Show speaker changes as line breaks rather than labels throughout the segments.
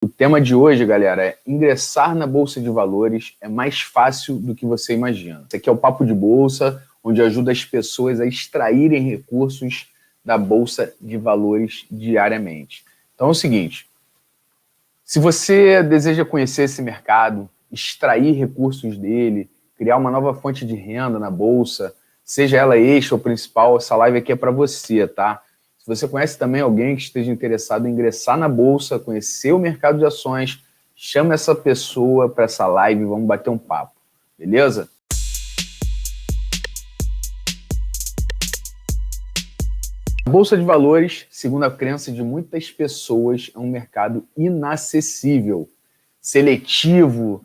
O tema de hoje, galera, é ingressar na Bolsa de Valores é mais fácil do que você imagina. Esse aqui é o Papo de Bolsa, onde ajuda as pessoas a extraírem recursos da Bolsa de Valores diariamente. Então é o seguinte, se você deseja conhecer esse mercado, extrair recursos dele, criar uma nova fonte de renda na Bolsa, seja ela extra ou principal, essa live aqui é para você, tá? Se você conhece também alguém que esteja interessado em ingressar na Bolsa, conhecer o mercado de ações, chama essa pessoa para essa live e vamos bater um papo, beleza? A Bolsa de Valores, segundo a crença de muitas pessoas, é um mercado inacessível, seletivo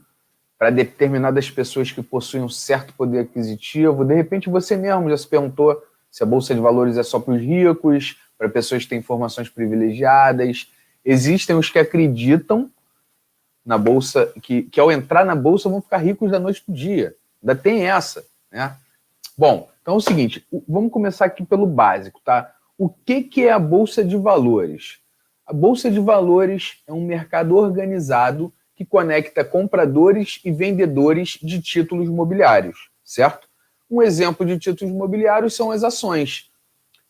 para determinadas pessoas que possuem um certo poder aquisitivo. De repente você mesmo já se perguntou se a Bolsa de Valores é só para os ricos, para pessoas que têm informações privilegiadas. Existem os que acreditam na Bolsa, que ao entrar na Bolsa vão ficar ricos da noite para o dia. Ainda tem essa, né? Bom, então é o seguinte, vamos começar aqui pelo básico, tá? O que é a Bolsa de Valores? A Bolsa de Valores é um mercado organizado que conecta compradores e vendedores de títulos imobiliários, certo? Um exemplo de títulos imobiliários são as ações.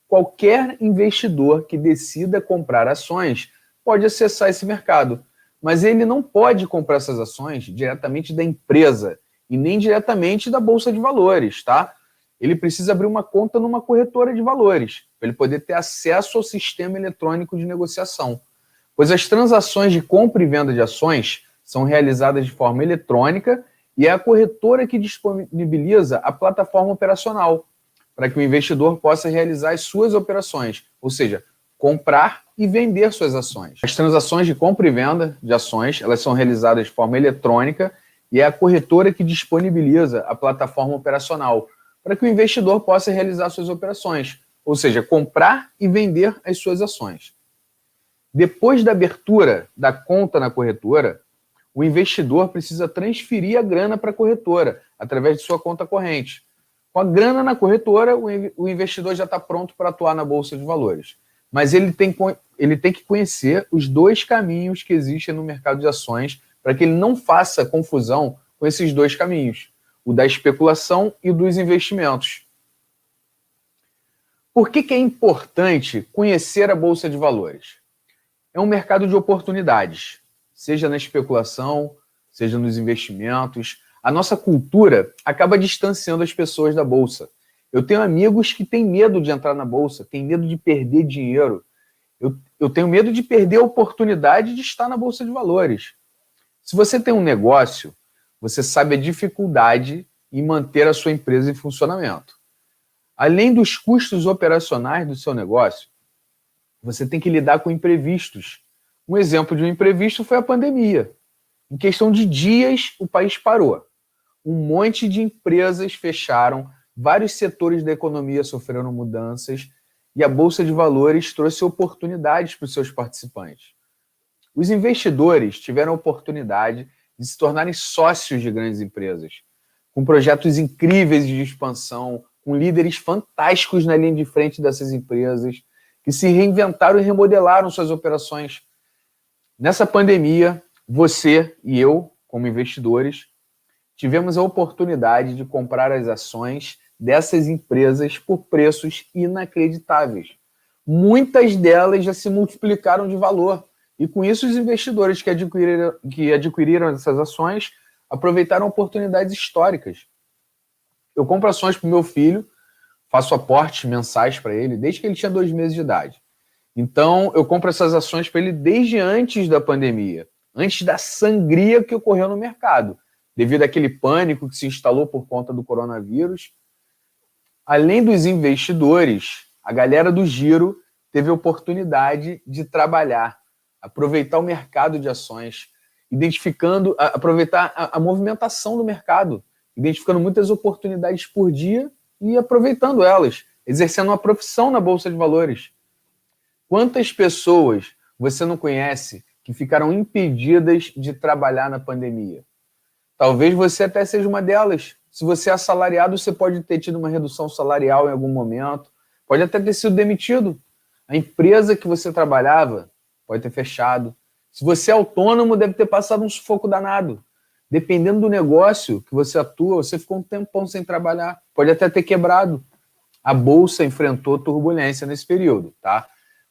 Qualquer investidor que decida comprar ações pode acessar esse mercado, mas ele não pode comprar essas ações diretamente da empresa e nem diretamente da Bolsa de Valores, tá? Ele precisa abrir uma conta numa corretora de valores, para ele poder ter acesso ao sistema eletrônico de negociação. Pois as transações de compra e venda de ações são realizadas de forma eletrônica e é a corretora que disponibiliza a plataforma operacional para que o investidor possa realizar as suas operações, ou seja, comprar e vender suas ações. As transações de compra e venda de ações, elas são realizadas de forma eletrônica e é a corretora que disponibiliza a plataforma operacional para que o investidor possa realizar suas operações, ou seja, comprar e vender as suas ações. Depois da abertura da conta na corretora, o investidor precisa transferir a grana para a corretora, através de sua conta corrente. Com a grana na corretora, o investidor já está pronto para atuar na Bolsa de Valores. Mas ele tem que conhecer os dois caminhos que existem no mercado de ações para que ele não faça confusão com esses dois caminhos, o da especulação e o dos investimentos. Por que é importante conhecer a Bolsa de Valores? É um mercado de oportunidades, seja na especulação, seja nos investimentos. A nossa cultura acaba distanciando as pessoas da Bolsa. Eu tenho amigos que têm medo de entrar na Bolsa, têm medo de perder dinheiro. Eu tenho medo de perder a oportunidade de estar na Bolsa de Valores. Se você tem um negócio, você sabe a dificuldade em manter a sua empresa em funcionamento. Além dos custos operacionais do seu negócio, você tem que lidar com imprevistos. Um exemplo de um imprevisto foi a pandemia. Em questão de dias, o país parou. Um monte de empresas fecharam, vários setores da economia sofreram mudanças e a Bolsa de Valores trouxe oportunidades para os seus participantes. Os investidores tiveram a oportunidade de se tornarem sócios de grandes empresas, com projetos incríveis de expansão, com líderes fantásticos na linha de frente dessas empresas, que se reinventaram e remodelaram suas operações. Nessa pandemia, você e eu, como investidores, tivemos a oportunidade de comprar as ações dessas empresas por preços inacreditáveis. Muitas delas já se multiplicaram de valor. E com isso, os investidores que adquiriram essas ações aproveitaram oportunidades históricas. Eu compro ações para o meu filho, faço aportes mensais para ele, desde que ele tinha 2 meses de idade. Então, eu compro essas ações para ele desde antes da pandemia, antes da sangria que ocorreu no mercado, devido àquele pânico que se instalou por conta do coronavírus. Além dos investidores, a galera do giro teve a oportunidade de trabalhar, aproveitar o mercado de ações, aproveitar a movimentação do mercado, identificando muitas oportunidades por dia e aproveitando elas, exercendo uma profissão na Bolsa de Valores. Quantas pessoas você não conhece que ficaram impedidas de trabalhar na pandemia? Talvez você até seja uma delas. Se você é assalariado, você pode ter tido uma redução salarial em algum momento, pode até ter sido demitido. A empresa que você trabalhava pode ter fechado. Se você é autônomo, deve ter passado um sufoco danado. Dependendo do negócio que você atua, você ficou um tempão sem trabalhar. Pode até ter quebrado. A Bolsa enfrentou turbulência nesse período, tá?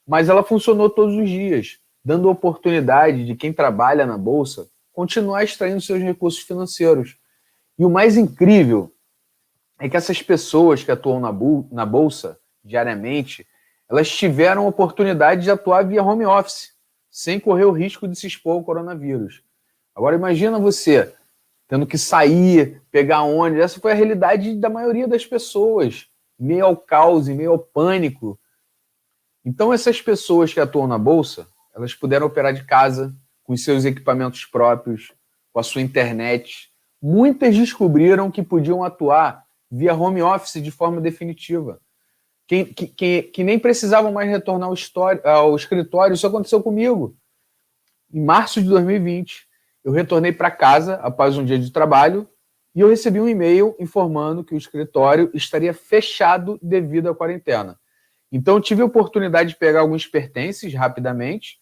Mas ela funcionou todos os dias, dando oportunidade de quem trabalha na Bolsa continuar extraindo seus recursos financeiros. E o mais incrível é que essas pessoas que atuam na Bolsa diariamente, elas tiveram a oportunidade de atuar via home office, sem correr o risco de se expor ao coronavírus. Agora imagina você tendo que sair, pegar ônibus. Essa foi a realidade da maioria das pessoas, em meio ao caos, em meio ao pânico. Então essas pessoas que atuam na Bolsa, elas puderam operar de casa, com os seus equipamentos próprios, com a sua internet. Muitas descobriram que podiam atuar via home office de forma definitiva. Que nem precisavam mais retornar ao escritório. Isso aconteceu comigo. Em março de 2020, eu retornei para casa após um dia de trabalho e eu recebi um e-mail informando que o escritório estaria fechado devido à quarentena. Então, eu tive a oportunidade de pegar alguns pertences rapidamente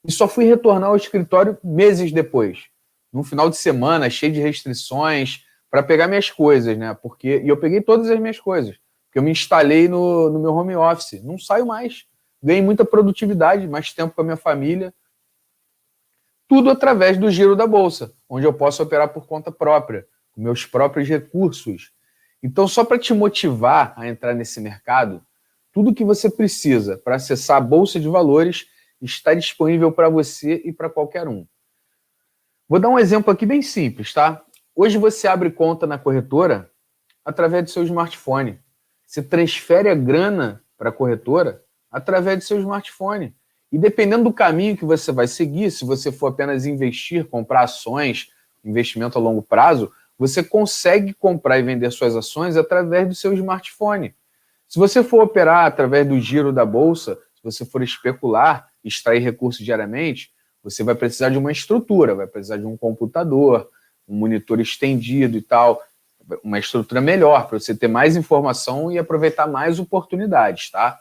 e só fui retornar ao escritório meses depois, num final de semana cheio de restrições, para pegar minhas coisas, né? E eu peguei todas as minhas coisas, porque eu me instalei no meu home office. Não saio mais. Ganhei muita produtividade, mais tempo com a minha família. Tudo através do giro da Bolsa, onde eu posso operar por conta própria, com meus próprios recursos. Então, só para te motivar a entrar nesse mercado, tudo que você precisa para acessar a Bolsa de Valores está disponível para você e para qualquer um. Vou dar um exemplo aqui bem simples, tá? Hoje você abre conta na corretora através do seu smartphone. Você transfere a grana para a corretora através do seu smartphone. E dependendo do caminho que você vai seguir, se você for apenas investir, comprar ações, investimento a longo prazo, você consegue comprar e vender suas ações através do seu smartphone. Se você for operar através do giro da Bolsa, se você for especular, extrair recursos diariamente, você vai precisar de uma estrutura, vai precisar de um computador, um monitor estendido e tal, uma estrutura melhor para você ter mais informação e aproveitar mais oportunidades, tá?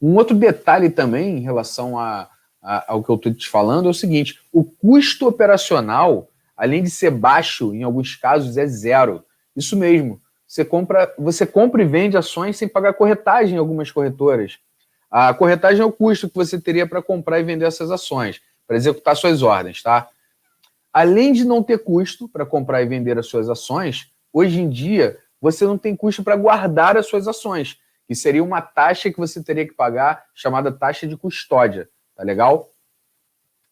Um outro detalhe também em relação ao que eu estou te falando é o seguinte: o custo operacional, além de ser baixo, em alguns casos é zero. Isso mesmo, você compra e vende ações sem pagar corretagem em algumas corretoras. A corretagem é o custo que você teria para comprar e vender essas ações, para executar suas ordens, tá? Além de não ter custo para comprar e vender as suas ações, hoje em dia você não tem custo para guardar as suas ações, que seria uma taxa que você teria que pagar, chamada taxa de custódia, tá legal?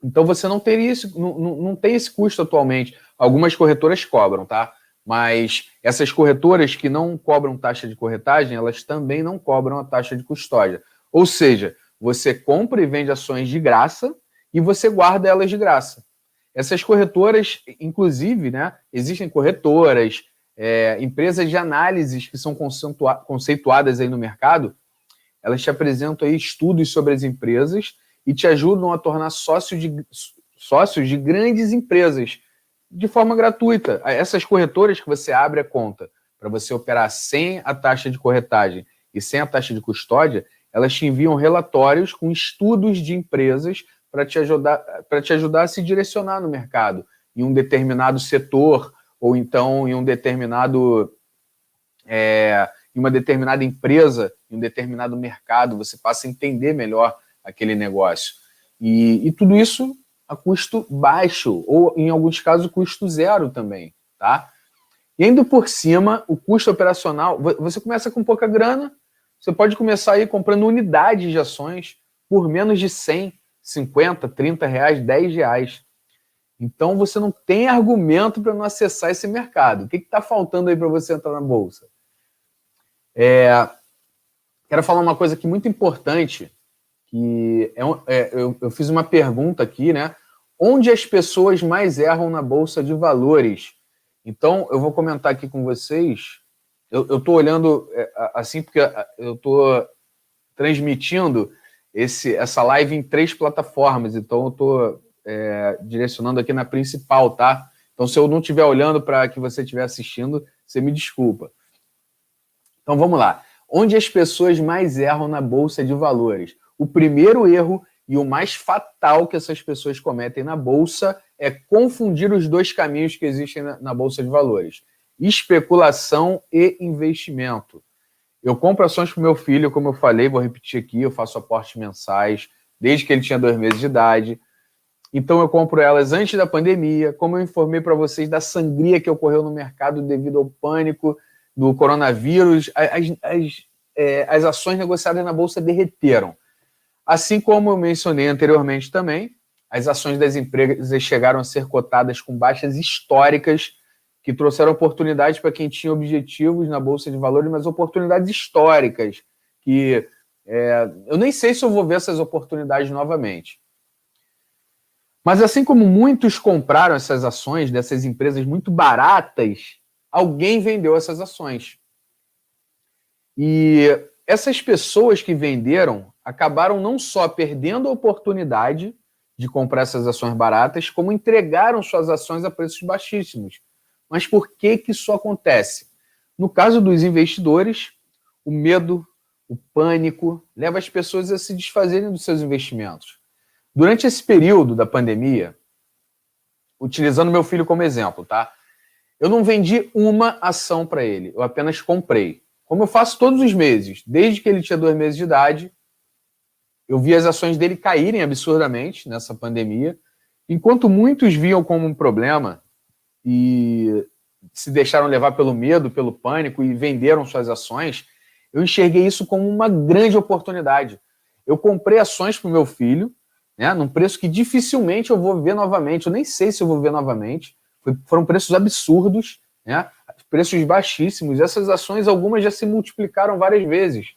Então você não teria isso, não tem esse custo atualmente. Algumas corretoras cobram, tá? Mas essas corretoras que não cobram taxa de corretagem, elas também não cobram a taxa de custódia. Ou seja, você compra e vende ações de graça e você guarda elas de graça. Essas corretoras, inclusive, né, existem corretoras, empresas de análises que são conceituadas aí no mercado, elas te apresentam aí estudos sobre as empresas e te ajudam a tornar sócios de grandes empresas de forma gratuita. Essas corretoras que você abre a conta para você operar sem a taxa de corretagem e sem a taxa de custódia, elas te enviam relatórios com estudos de empresas para te ajudar a se direcionar no mercado, em um determinado setor, ou então em uma determinada empresa, em um determinado mercado, você passa a entender melhor aquele negócio. E tudo isso a custo baixo, ou em alguns casos custo zero também, tá? E ainda por cima, o custo operacional, você começa com pouca grana, você pode começar aí comprando unidades de ações por menos de 100, 50, 30 reais, 10 reais. Então você não tem argumento para não acessar esse mercado. O que está faltando aí para você entrar na Bolsa? Quero falar uma coisa aqui muito importante, que eu fiz uma pergunta aqui, né? Onde as pessoas mais erram na Bolsa de Valores? Então, eu vou comentar aqui com vocês. Eu estou olhando assim, porque eu estou transmitindo essa live em 3 plataformas, então eu estou direcionando aqui na principal, tá? Então, se eu não estiver olhando para que você estiver assistindo, você me desculpa. Então, vamos lá. Onde as pessoas mais erram na Bolsa de Valores? O primeiro erro, e o mais fatal que essas pessoas cometem na Bolsa é confundir os dois caminhos que existem na Bolsa de Valores: especulação e investimento. Eu compro ações para o meu filho, como eu falei, vou repetir aqui, eu faço aportes mensais, desde que ele tinha 2 meses de idade. Então eu compro elas antes da pandemia, como eu informei para vocês da sangria que ocorreu no mercado devido ao pânico do coronavírus, as ações negociadas na Bolsa derreteram. Assim como eu mencionei anteriormente também, as ações das empresas chegaram a ser cotadas com baixas históricas, que trouxeram oportunidades para quem tinha objetivos na Bolsa de Valores, mas oportunidades históricas, que eu nem sei se eu vou ver essas oportunidades novamente. Mas assim como muitos compraram essas ações dessas empresas muito baratas, alguém vendeu essas ações. E essas pessoas que venderam acabaram não só perdendo a oportunidade de comprar essas ações baratas, como entregaram suas ações a preços baixíssimos. Mas por que isso acontece? No caso dos investidores, o medo, o pânico, leva as pessoas a se desfazerem dos seus investimentos. Durante esse período da pandemia, utilizando meu filho como exemplo, tá? Eu não vendi uma ação para ele, eu apenas comprei. Como eu faço todos os meses, desde que ele tinha 2 meses de idade, eu vi as ações dele caírem absurdamente nessa pandemia, enquanto muitos viam como um problema e se deixaram levar pelo medo, pelo pânico e venderam suas ações, eu enxerguei isso como uma grande oportunidade. Eu comprei ações para o meu filho, né, num preço que dificilmente eu vou ver novamente, eu nem sei se eu vou ver novamente, foram preços absurdos, né, preços baixíssimos, essas ações, algumas já se multiplicaram várias vezes.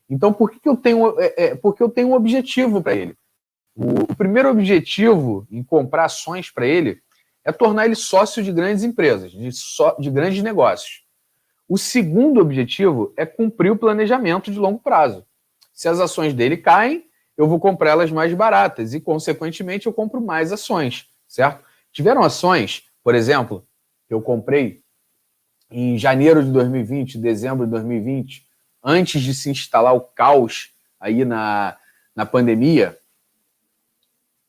Então, por que eu tenho, porque eu tenho um objetivo para ele. O primeiro objetivo em comprar ações para ele é tornar ele sócio de grandes empresas, de grandes negócios. O segundo objetivo é cumprir o planejamento de longo prazo. Se as ações dele caem, eu vou comprar elas mais baratas e, consequentemente, eu compro mais ações, certo? Tiveram ações, por exemplo, que eu comprei em janeiro de 2020, dezembro de 2020, antes de se instalar o caos aí na pandemia,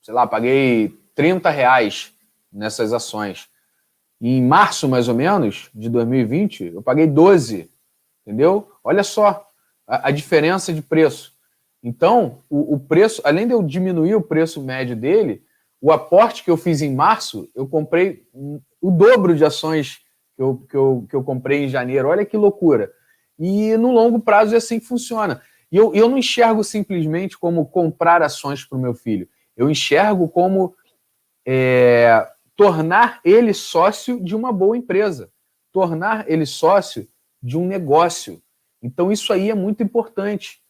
sei lá, paguei R$30 nessas ações. E em março, mais ou menos, de 2020, eu paguei 12, entendeu? Olha só a diferença de preço. Então, o preço, além de eu diminuir o preço médio dele, o aporte que eu fiz em março, eu comprei o dobro de ações que eu comprei em janeiro. Olha que loucura. E no longo prazo é assim que funciona. E eu não enxergo simplesmente como comprar ações para o meu filho. Eu enxergo como tornar ele sócio de uma boa empresa, tornar ele sócio de um negócio. Então isso aí é muito importante.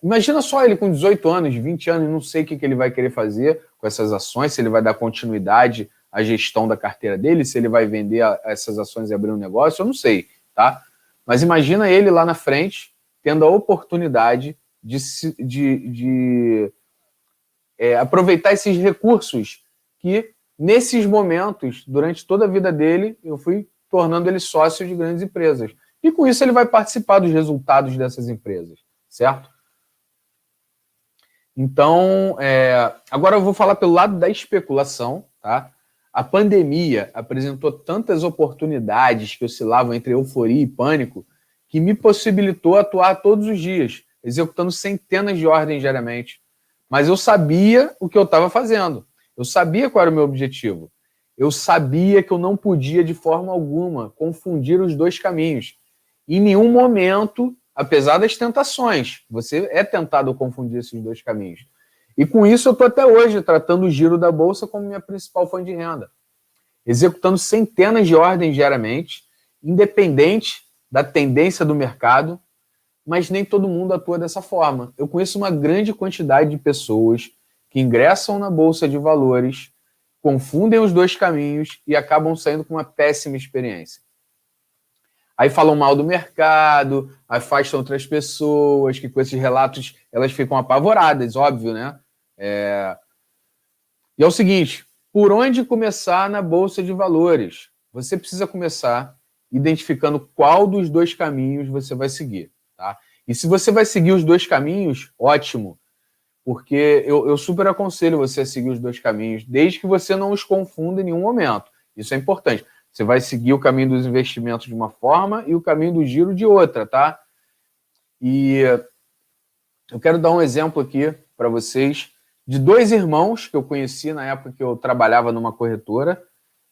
Imagina só ele com 18 anos, 20 anos, não sei o que ele vai querer fazer com essas ações, se ele vai dar continuidade à gestão da carteira dele, se ele vai vender essas ações e abrir um negócio, eu não sei, tá? Mas imagina ele lá na frente tendo a oportunidade de aproveitar esses recursos que, nesses momentos, durante toda a vida dele, eu fui tornando ele sócio de grandes empresas. E com isso ele vai participar dos resultados dessas empresas, certo? Então, agora eu vou falar pelo lado da especulação, tá? A pandemia apresentou tantas oportunidades que oscilavam entre euforia e pânico que me possibilitou atuar todos os dias, executando centenas de ordens diariamente. Mas eu sabia o que eu estava fazendo. Eu sabia qual era o meu objetivo. Eu sabia que eu não podia, de forma alguma, confundir os dois caminhos. Em nenhum momento, apesar das tentações, você é tentado a confundir esses dois caminhos. E com isso eu estou até hoje tratando o giro da Bolsa como minha principal fonte de renda. Executando centenas de ordens diariamente, independente da tendência do mercado, mas nem todo mundo atua dessa forma. Eu conheço uma grande quantidade de pessoas que ingressam na Bolsa de Valores, confundem os dois caminhos e acabam saindo com uma péssima experiência. Aí falam mal do mercado, afastam outras pessoas, que com esses relatos elas ficam apavoradas, óbvio, né? E é o seguinte, por onde começar na Bolsa de Valores? Você precisa começar identificando qual dos dois caminhos você vai seguir, tá? E se você vai seguir os dois caminhos, ótimo, porque eu super aconselho você a seguir os dois caminhos, desde que você não os confunda em nenhum momento. Isso é importante. Você vai seguir o caminho dos investimentos de uma forma e o caminho do giro de outra, tá? E eu quero dar um exemplo aqui para vocês de dois irmãos que eu conheci na época que eu trabalhava numa corretora.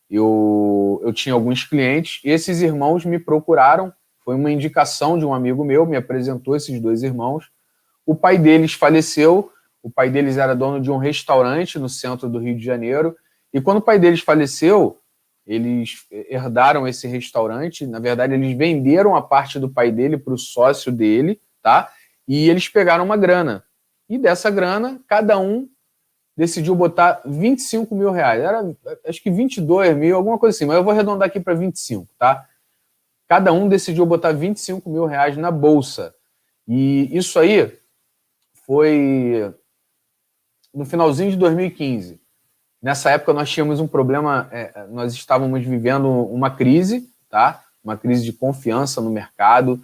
Eu tinha alguns clientes, e esses irmãos me procuraram, foi uma indicação de um amigo meu, me apresentou esses dois irmãos. O pai deles faleceu, o pai deles era dono de um restaurante no centro do Rio de Janeiro, e quando o pai deles faleceu, eles herdaram esse restaurante, na verdade eles venderam a parte do pai dele para o sócio dele, tá? E eles pegaram uma grana, e dessa grana, cada um decidiu botar 25 mil reais. Era, acho que 22 mil, alguma coisa assim, mas eu vou arredondar aqui para 25, tá? Cada um decidiu botar 25 mil reais na bolsa. E isso aí foi no finalzinho de 2015. Nessa época nós tínhamos um problema, nós estávamos vivendo uma crise, tá? Uma crise de confiança no mercado,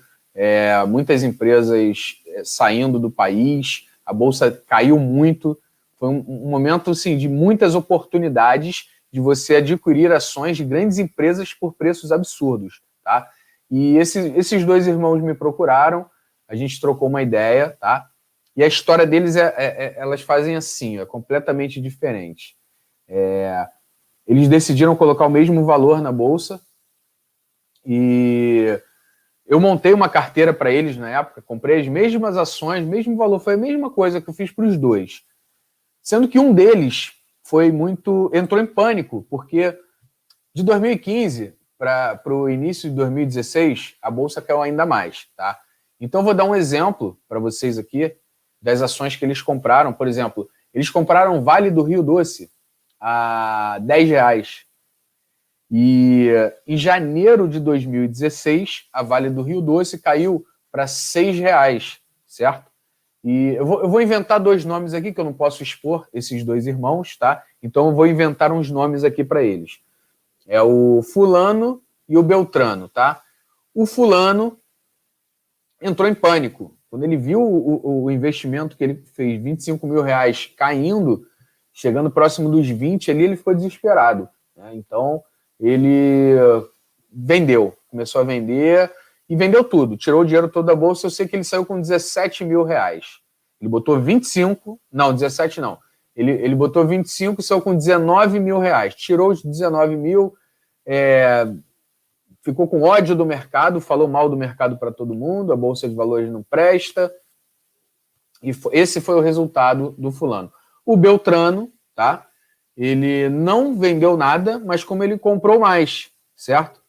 muitas empresas saindo do país, a bolsa caiu muito. Foi um momento assim, de muitas oportunidades de você adquirir ações de grandes empresas por preços absurdos, tá? E esses dois irmãos me procuraram, a gente trocou uma ideia, tá? E a história deles, elas fazem assim, é completamente diferente. Eles decidiram colocar o mesmo valor na bolsa e eu montei uma carteira para eles na época, comprei as mesmas ações, mesmo valor, foi a mesma coisa que eu fiz para os dois. Sendo que um deles entrou em pânico, porque de 2015 para o início de 2016, a bolsa caiu ainda mais, tá? Então eu vou dar um exemplo para vocês aqui das ações que eles compraram. Por exemplo, eles compraram Vale do Rio Doce a R$10. E em janeiro de 2016, a Vale do Rio Doce caiu para R$6, certo? E eu vou inventar dois nomes aqui, que eu não posso expor esses dois irmãos, tá? Então eu vou inventar uns nomes aqui para eles. É o fulano e o Beltrano, tá? O fulano entrou em pânico. Quando ele viu o investimento que ele fez, 25 mil reais caindo, chegando próximo dos 20, ali ele ficou desesperado, né? Então ele vendeu, começou a vender e vendeu tudo, tirou o dinheiro todo da bolsa. Eu sei que ele saiu com 17 mil reais. Ele botou 25, não, 17 não. Ele botou 25 e saiu com 19 mil reais. Tirou os 19 mil, ficou com ódio do mercado, falou mal do mercado para todo mundo, a bolsa de valores não presta. E esse foi o resultado do fulano. O Beltrano, tá? Ele não vendeu nada, mas como ele comprou mais, certo?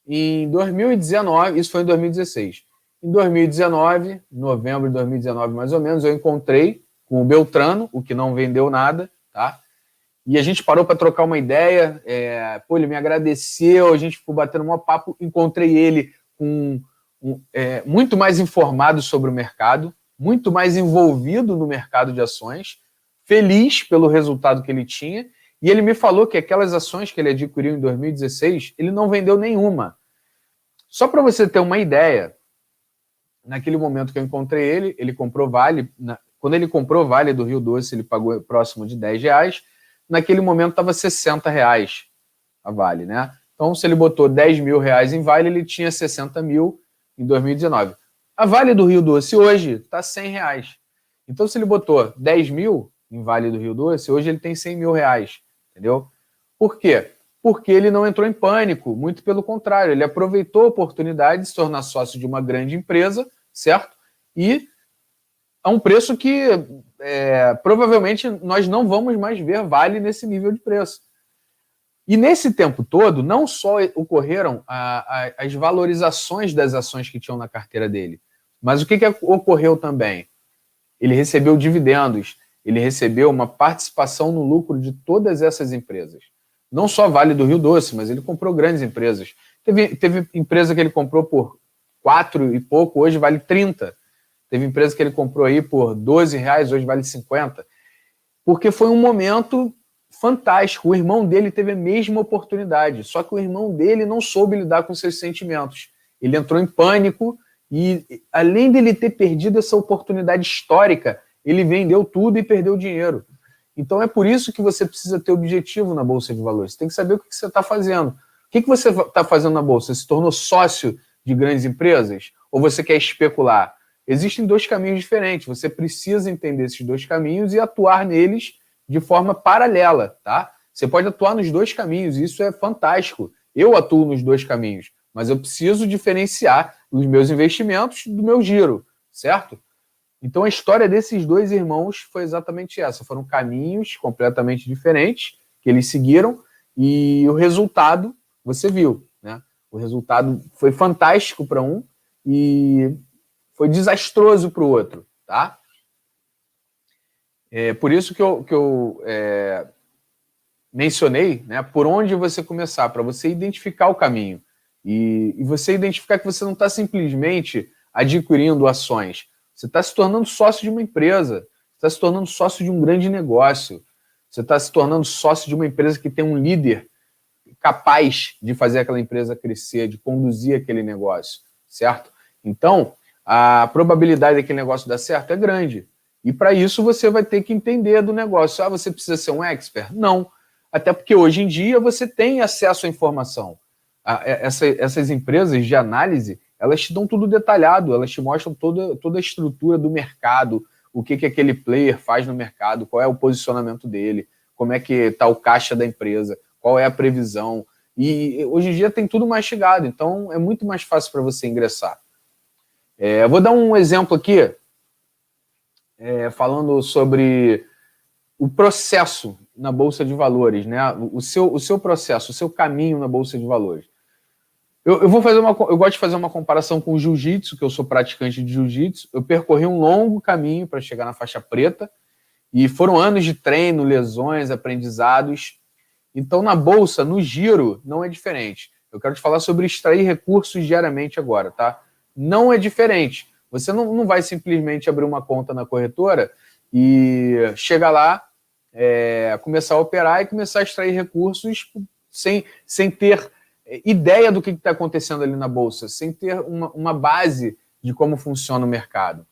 Em 2019, isso foi em 2016. Em 2019, novembro de 2019 mais ou menos, eu encontrei com o Beltrano, o que não vendeu nada, tá? E a gente parou para trocar uma ideia, ele me agradeceu, a gente ficou batendo um papo, encontrei ele muito mais informado sobre o mercado, muito mais envolvido no mercado de ações, feliz pelo resultado que ele tinha, e ele me falou que aquelas ações que ele adquiriu em 2016, ele não vendeu nenhuma. Só para você ter uma ideia, naquele momento que eu encontrei ele comprou Vale, quando ele comprou Vale do Rio Doce, ele pagou próximo de R$10, naquele momento estava R$60 a Vale, né? Então, se ele botou 10 mil reais em Vale, ele tinha 60 mil em 2019. A Vale do Rio Doce hoje está R$100. Então, se ele botou 10 mil em Vale do Rio Doce, hoje ele tem 100 mil reais, entendeu? Por quê? Porque ele não entrou em pânico, muito pelo contrário, ele aproveitou a oportunidade de se tornar sócio de uma grande empresa, certo? E a um preço que provavelmente nós não vamos mais ver Vale nesse nível de preço. E nesse tempo todo, não só ocorreram as valorizações das ações que tinham na carteira dele, mas o que ocorreu também? Ele recebeu dividendos, ele recebeu uma participação no lucro de todas essas empresas. Não só Vale do Rio Doce, mas ele comprou grandes empresas. Teve empresa que ele comprou por 4 e pouco, hoje vale 30. Teve empresa que ele comprou aí por R$12, hoje vale 50. Porque foi um momento fantástico. O irmão dele teve a mesma oportunidade, só que o irmão dele não soube lidar com seus sentimentos. Ele entrou em pânico e, além dele ter perdido essa oportunidade histórica, ele vendeu tudo e perdeu dinheiro. Então é por isso que você precisa ter objetivo na Bolsa de Valores. Você tem que saber o que você está fazendo. O que você está fazendo na Bolsa? Você se tornou sócio de grandes empresas? Ou você quer especular? Existem dois caminhos diferentes. Você precisa entender esses dois caminhos e atuar neles de forma paralela, tá? Você pode atuar nos dois caminhos, e isso é fantástico. Eu atuo nos dois caminhos, mas eu preciso diferenciar os meus investimentos do meu giro, certo? Então a história desses dois irmãos foi exatamente essa. Foram caminhos completamente diferentes que eles seguiram e o resultado você viu, né? O resultado foi fantástico para um e foi desastroso para o outro, tá? É por isso que eu mencionei, né, por onde você começar, para você identificar o caminho. E você identificar que você não está simplesmente adquirindo ações, você está se tornando sócio de uma empresa, você está se tornando sócio de um grande negócio, você está se tornando sócio de uma empresa que tem um líder capaz de fazer aquela empresa crescer, de conduzir aquele negócio, certo? Então, a probabilidade daquele negócio dar certo é grande. E para isso você vai ter que entender do negócio. Ah, você precisa ser um expert? Não. Até porque hoje em dia você tem acesso à informação. Essas empresas de análise, elas te dão tudo detalhado, elas te mostram toda a estrutura do mercado, o que aquele player faz no mercado, qual é o posicionamento dele, como é que está o caixa da empresa, qual é a previsão. E hoje em dia tem tudo mastigado, então é muito mais fácil para você ingressar. Eu vou dar um exemplo aqui, falando sobre o processo na Bolsa de Valores, né? O seu processo, o seu caminho na Bolsa de Valores. Eu gosto de fazer uma comparação com o jiu-jitsu, que eu sou praticante de jiu-jitsu. Eu percorri um longo caminho para chegar na faixa preta e foram anos de treino, lesões, aprendizados. Então, na Bolsa, no giro, não é diferente. Eu quero te falar sobre extrair recursos diariamente agora, tá? Não é diferente. Você não vai simplesmente abrir uma conta na corretora e chegar lá, começar a operar e começar a extrair recursos sem ter ideia do que está acontecendo ali na Bolsa, sem ter uma base de como funciona o mercado.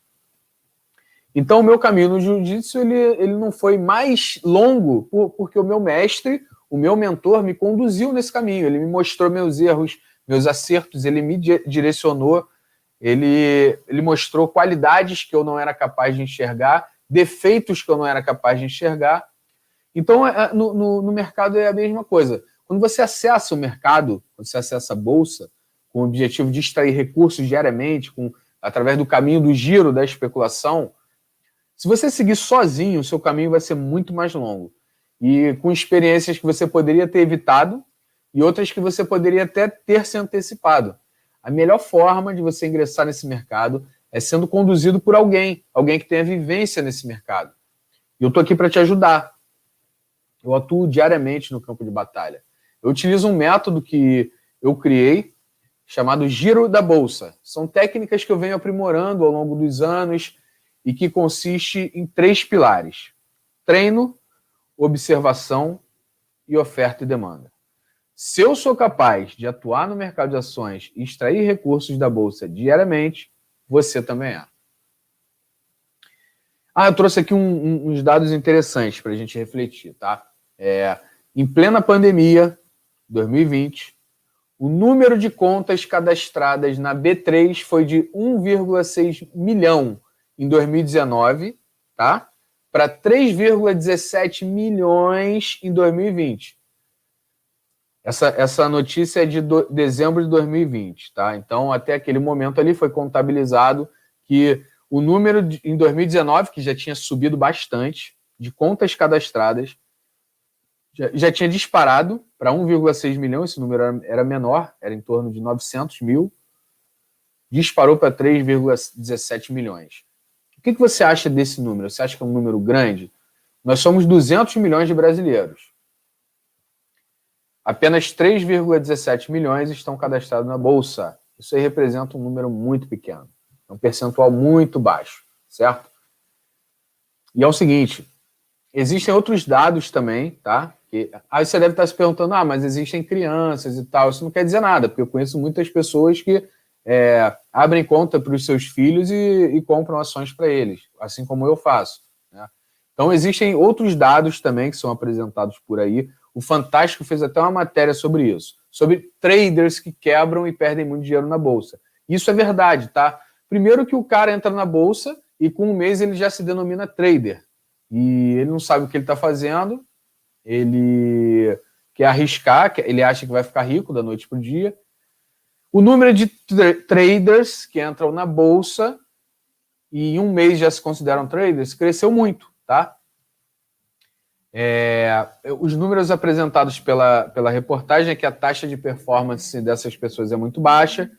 Então, o meu caminho no jiu-jitsu ele não foi mais longo porque o meu mestre, o meu mentor, me conduziu nesse caminho. Ele me mostrou meus erros, meus acertos, ele me direcionou, ele mostrou qualidades que eu não era capaz de enxergar, defeitos que eu não era capaz de enxergar. Então, no mercado é a mesma coisa. Quando você acessa o mercado, quando você acessa a Bolsa, com o objetivo de extrair recursos diariamente, através do caminho do giro, da especulação, se você seguir sozinho, o seu caminho vai ser muito mais longo. E com experiências que você poderia ter evitado e outras que você poderia até ter se antecipado. A melhor forma de você ingressar nesse mercado é sendo conduzido por alguém que tenha vivência nesse mercado. E eu estou aqui para te ajudar. Eu atuo diariamente no campo de batalha. Eu utilizo um método que eu criei, chamado Giro da Bolsa. São técnicas que eu venho aprimorando ao longo dos anos e que consiste em 3 pilares: treino, observação e oferta e demanda. Se eu sou capaz de atuar no mercado de ações e extrair recursos da Bolsa diariamente, você também é. Eu trouxe aqui uns dados interessantes para a gente refletir, tá? Em plena pandemia, 2020, o número de contas cadastradas na B3 foi de 1,6 milhão em 2019, tá? Para 3,17 milhões em 2020. Essa notícia é de dezembro de 2020, tá? Então, até aquele momento ali foi contabilizado que o número em 2019, que já tinha subido bastante, de contas cadastradas, já tinha disparado para 1,6 milhão, esse número era menor, era em torno de 900 mil, disparou para 3,17 milhões. O que você acha desse número? Você acha que é um número grande? Nós somos 200 milhões de brasileiros. Apenas 3,17 milhões estão cadastrados na Bolsa. Isso aí representa um número muito pequeno. É um percentual muito baixo, certo? E é o seguinte, existem outros dados também, tá? Aí você deve estar se perguntando, mas existem crianças e tal. Isso não quer dizer nada, porque eu conheço muitas pessoas que abrem conta para os seus filhos e compram ações para eles, assim como eu faço. Então, existem outros dados também que são apresentados por aí. O Fantástico fez até uma matéria sobre isso, sobre traders que quebram e perdem muito dinheiro na bolsa. Isso é verdade, tá? Primeiro que o cara entra na bolsa e com um mês ele já se denomina trader. E ele não sabe o que ele está fazendo, ele quer arriscar, ele acha que vai ficar rico da noite para o dia. O número de traders que entram na bolsa e em um mês já se consideram traders cresceu muito, tá? Os números apresentados pela reportagem é que a taxa de performance dessas pessoas é muito baixa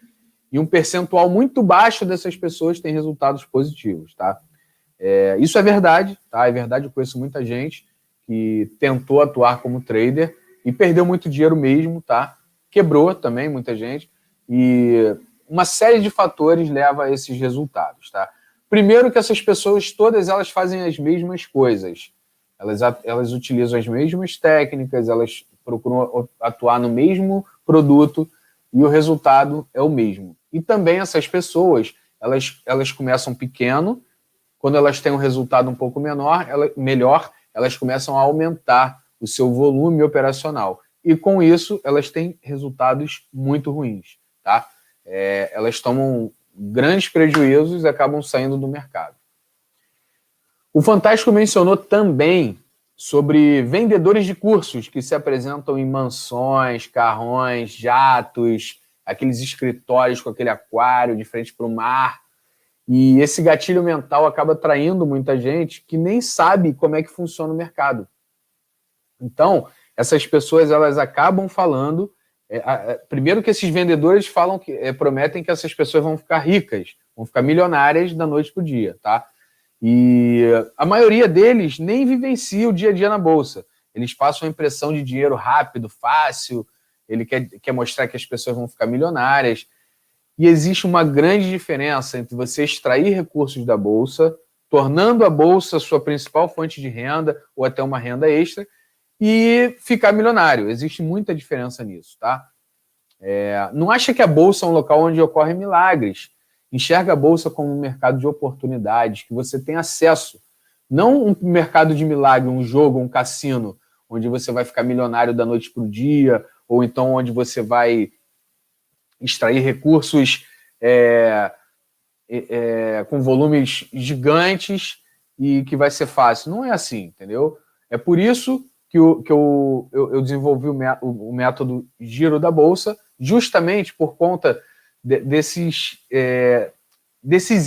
e um percentual muito baixo dessas pessoas tem resultados positivos, tá? Isso é verdade, tá? É verdade, eu conheço muita gente que tentou atuar como trader e perdeu muito dinheiro mesmo, tá? Quebrou também muita gente e uma série de fatores leva a esses resultados, tá? Primeiro que essas pessoas, todas elas fazem as mesmas coisas. Elas utilizam as mesmas técnicas, elas procuram atuar no mesmo produto e o resultado é o mesmo. E também essas pessoas, elas começam pequeno, quando elas têm um resultado um pouco melhor, elas começam a aumentar o seu volume operacional. E com isso, elas têm resultados muito ruins, tá? Elas tomam grandes prejuízos e acabam saindo do mercado. O Fantástico mencionou também sobre vendedores de cursos que se apresentam em mansões, carrões, jatos, aqueles escritórios com aquele aquário de frente para o mar. E esse gatilho mental acaba atraindo muita gente que nem sabe como é que funciona o mercado. Então, essas pessoas elas acabam falando... primeiro que esses vendedores falam prometem que essas pessoas vão ficar ricas, vão ficar milionárias da noite para o dia, tá? E a maioria deles nem vivencia o dia a dia na bolsa. Eles passam a impressão de dinheiro rápido, fácil, ele quer mostrar que as pessoas vão ficar milionárias. E existe uma grande diferença entre você extrair recursos da bolsa, tornando a bolsa sua principal fonte de renda ou até uma renda extra, e ficar milionário. Existe muita diferença nisso, tá? Não acha que a bolsa é um local onde ocorrem milagres. Enxerga a bolsa como um mercado de oportunidades, que você tem acesso. Não um mercado de milagre, um jogo, um cassino, onde você vai ficar milionário da noite para o dia, ou então onde você vai extrair recursos com volumes gigantes e que vai ser fácil. Não é assim, entendeu? É por isso que eu desenvolvi o método Giro da Bolsa, justamente por conta desses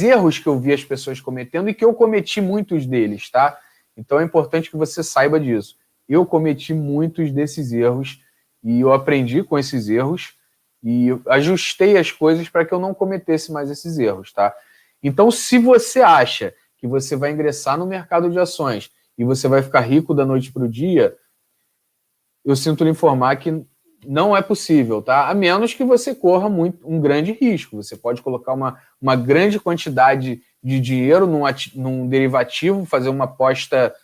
erros que eu vi as pessoas cometendo e que eu cometi muitos deles, tá? Então é importante que você saiba disso. Eu cometi muitos desses erros e eu aprendi com esses erros e eu ajustei as coisas para que eu não cometesse mais esses erros, tá? Então, se você acha que você vai ingressar no mercado de ações e você vai ficar rico da noite para o dia, eu sinto lhe informar que não é possível, tá? A menos que você corra um grande risco. Você pode colocar uma grande quantidade de dinheiro num derivativo, fazer uma aposta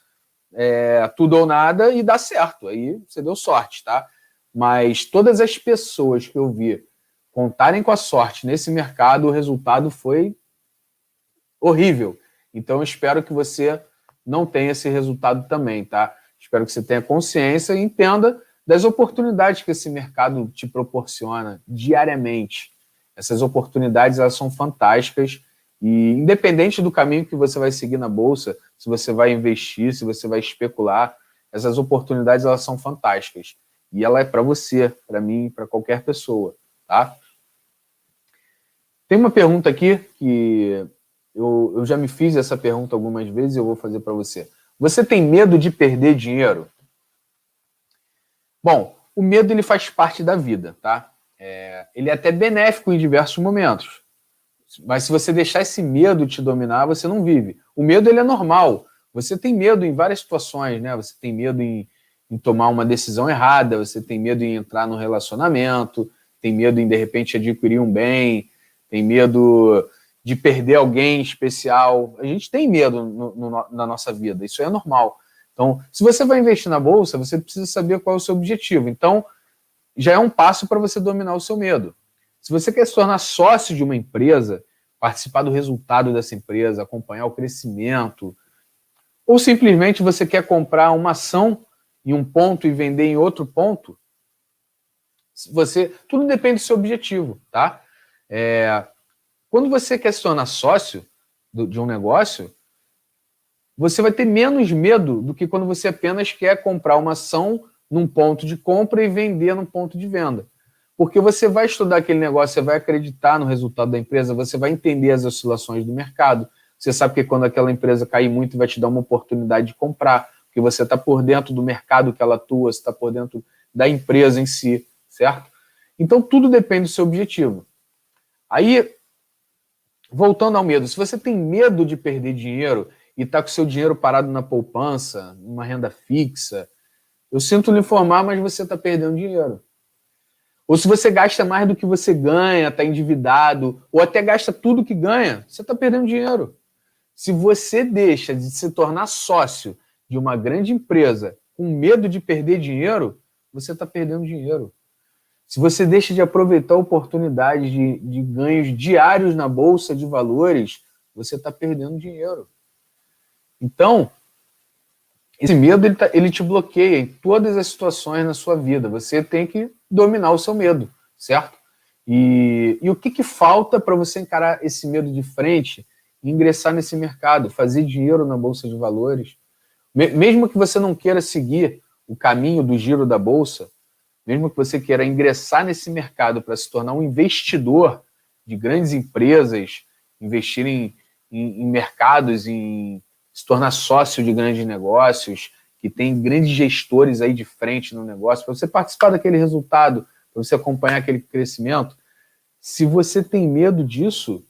tudo ou nada e dar certo. Aí você deu sorte, tá? Mas todas as pessoas que eu vi contarem com a sorte nesse mercado, o resultado foi horrível. Então eu espero que você não tenha esse resultado também, tá? Espero que você tenha consciência e entenda das oportunidades que esse mercado te proporciona diariamente. Essas oportunidades, elas são fantásticas e independente do caminho que você vai seguir na bolsa, se você vai investir, se você vai especular, essas oportunidades, elas são fantásticas. E ela é para você, para mim, para qualquer pessoa, tá? Tem uma pergunta aqui que eu já me fiz essa pergunta algumas vezes e eu vou fazer para você. Você tem medo de perder dinheiro? Bom, o medo ele faz parte da vida, tá? Ele é até benéfico em diversos momentos. Mas se você deixar esse medo te dominar, você não vive. O medo ele é normal. Você tem medo em várias situações, né? Você tem medo em tomar uma decisão errada, você tem medo em entrar num relacionamento, tem medo em, de repente, adquirir um bem, tem medo de perder alguém especial. A gente tem medo na nossa vida, isso é normal. Então, se você vai investir na bolsa, você precisa saber qual é o seu objetivo. Então, já é um passo para você dominar o seu medo. Se você quer se tornar sócio de uma empresa, participar do resultado dessa empresa, acompanhar o crescimento, Ou simplesmente você quer comprar uma ação em um ponto e vender em outro ponto. Tudo depende do seu objetivo, tá? Quando você quer se tornar sócio de um negócio, você vai ter menos medo do que quando você apenas quer comprar uma ação num ponto de compra e vender num ponto de venda. Porque você vai estudar aquele negócio, você vai acreditar no resultado da empresa, você vai entender as oscilações do mercado. Você sabe que quando aquela empresa cair muito, vai te dar uma oportunidade de comprar, porque você está por dentro do mercado que ela atua, você está por dentro da empresa em si, certo? Então, tudo depende do seu objetivo. Aí, voltando ao medo, se você tem medo de perder dinheiro e está com o seu dinheiro parado na poupança, numa renda fixa, eu sinto lhe informar, mas você está perdendo dinheiro. Ou se você gasta mais do que você ganha, está endividado, ou até gasta tudo que ganha, você está perdendo dinheiro. Se você deixa de se tornar sócio de uma grande empresa com medo de perder dinheiro, você está perdendo dinheiro. Se você deixa de aproveitar oportunidades de ganhos diários na bolsa de valores, você está perdendo dinheiro. Então, esse medo ele te bloqueia em todas as situações na sua vida. Você tem que dominar o seu medo, certo? E o que falta para você encarar esse medo de frente e ingressar nesse mercado, fazer dinheiro na bolsa de valores? Mesmo que você não queira seguir o caminho do giro da bolsa, mesmo que você queira ingressar nesse mercado para se tornar um investidor de grandes empresas, investir em mercados, se tornar sócio de grandes negócios, que tem grandes gestores aí de frente no negócio, para você participar daquele resultado, para você acompanhar aquele crescimento, se você tem medo disso,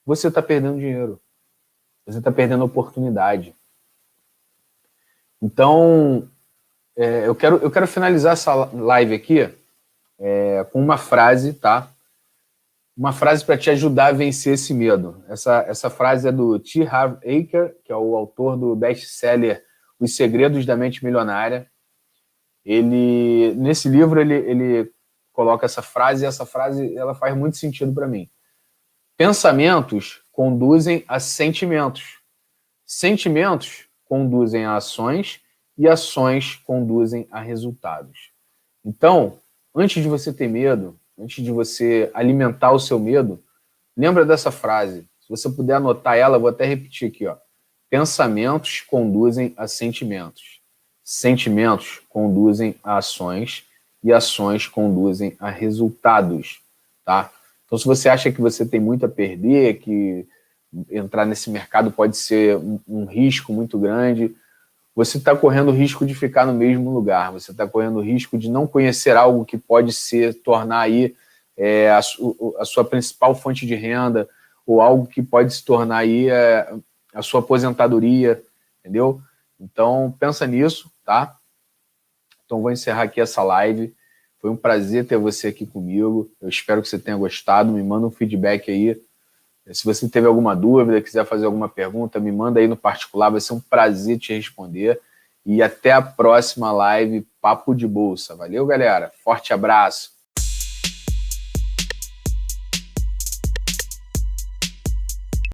você está perdendo dinheiro. Você está perdendo oportunidade. Então, eu quero finalizar essa live aqui com uma frase, tá? Uma frase para te ajudar a vencer esse medo. Essa frase é do T. Harv Eker, que é o autor do best-seller Os Segredos da Mente Milionária. Nesse livro, ele coloca essa frase, e essa frase ela faz muito sentido para mim. Pensamentos conduzem a sentimentos. Sentimentos conduzem a ações e ações conduzem a resultados. Então, antes de você ter medo, antes de você alimentar o seu medo, lembra dessa frase. Se você puder anotar ela, eu vou até repetir aqui, ó. Pensamentos conduzem a sentimentos. Sentimentos conduzem a ações e ações conduzem a resultados, tá? Então, se você acha que você tem muito a perder, que entrar nesse mercado pode ser um risco muito grande, você está correndo o risco de ficar no mesmo lugar, você está correndo o risco de não conhecer algo que pode tornar aí a sua principal fonte de renda, ou algo que pode se tornar aí a sua aposentadoria, entendeu? Então, pensa nisso, tá? Então, vou encerrar aqui essa live. Foi um prazer ter você aqui comigo. Eu espero que você tenha gostado. Me manda um feedback aí. Se você teve alguma dúvida, quiser fazer alguma pergunta, me manda aí no particular. Vai ser um prazer te responder. E até a próxima live Papo de Bolsa. Valeu, galera. Forte abraço.